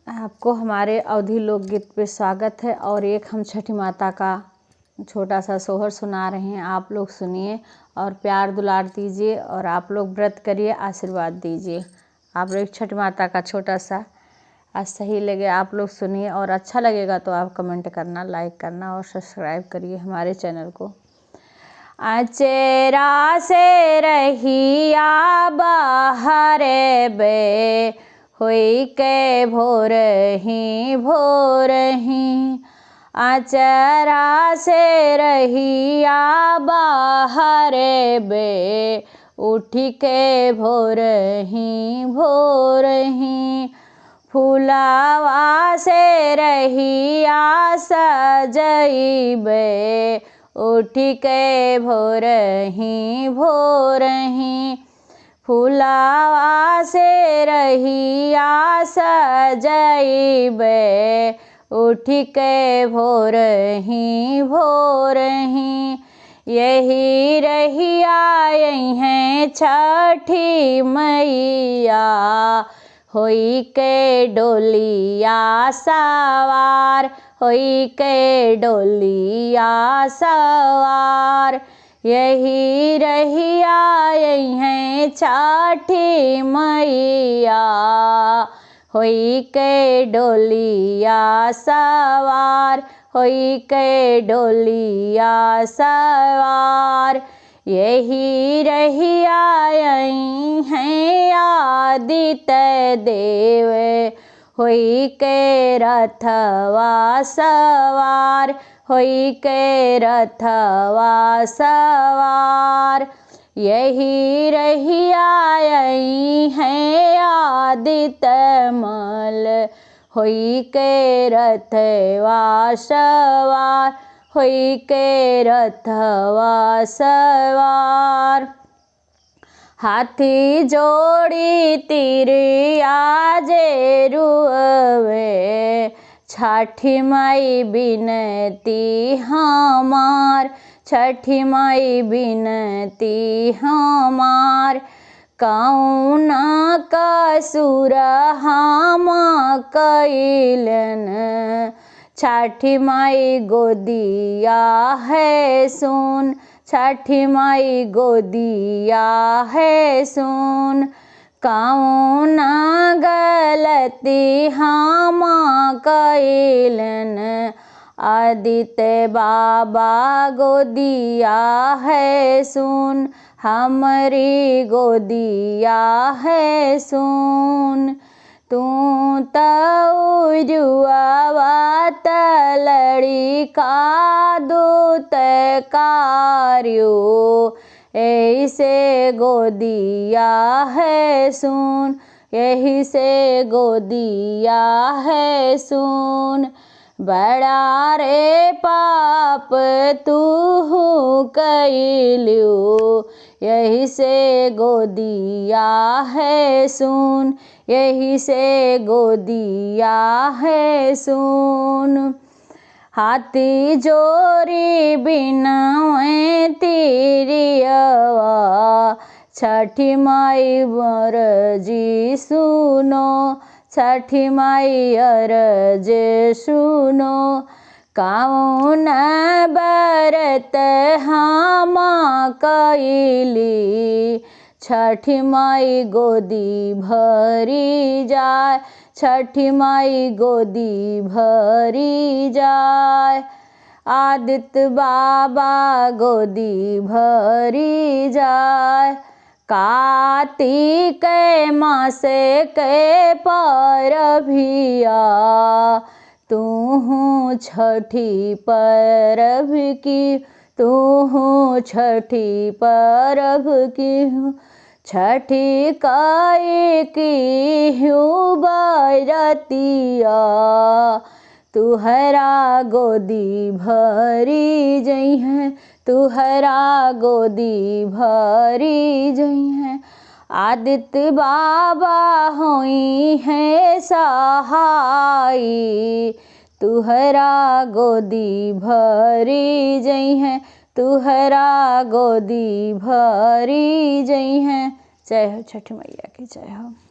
आपको हमारे अवधी लोकगीत पे स्वागत है और एक हम छठी माता का छोटा सा सोहर सुना रहे हैं। आप लोग सुनिए और प्यार दुलार दीजिए और आप लोग व्रत करिए, आशीर्वाद दीजिए। आप लोग छठी माता का छोटा सा आज सही लगे आप लोग सुनिए और अच्छा लगेगा तो आप कमेंट करना, लाइक करना और सब्सक्राइब करिए हमारे चैनल को। अचेरा से रहिया बाहर बे होई के भोर ही अचरा से रहिया बाहर बे उठी के भोर ही फुलावा से रहिया सजइबे उठी के भोर ही फुलावा से रहिया सजइबे उठी के भोर ही यही रहिया यहीं छठी मैया होई के डोलिया सवार होई के डोलिया सवार यही रहिया यहीं छठी मैया होई के डोलिया सवार होई के डोलिया सवार यही रहिया यहीं है आदित्य देव होई के रथवा सवार होई के रथवा सवार यही रहिया यहीं है आदित्य मल होई के रथवा सवार होई के रथवा सवार हाथी जोड़ी तिरिया जे रुअवे छठी माई बिनती हमार छठी माई बिनती हमार कौना कसूर हम कैलन छठी माई गोदिया है सुन छठी माई गोदिया है सुन कौना गलती हम कैलन आदित्य बाबा गोदिया है सुन हमारी गोदिया है सुन तू जुआ तलड़ी का दूत कार्यो ऐसे गोदिया है सुन यही से गोदिया है सुन बड़ा रे पाप तू कैलियो यही से गोदिया है सुन यही से गोदिया है सुन हाथी जोरी बिनवे तिरियवा छठी माई मरजी सुनो छठी माई अरज सुनो कौन बरत हम कैली छठी माई गोदी भरी जाए छठी माई गोदी भरी जाए आदित्य बाबा गोदी भरी जाए कार्तिक मास के परभिया तू छठी परभ की तू छठी परभ की छठी काई की हूँ बरतिया तुहरा गोदी भरी जई है तुहरा गोदी भरी जई है आदित्य बाबा होई है सहाई तुहरा गोदी भरी जई है तुहरा गोदी भरी जई है। जय हो छठी मैया की जय हो।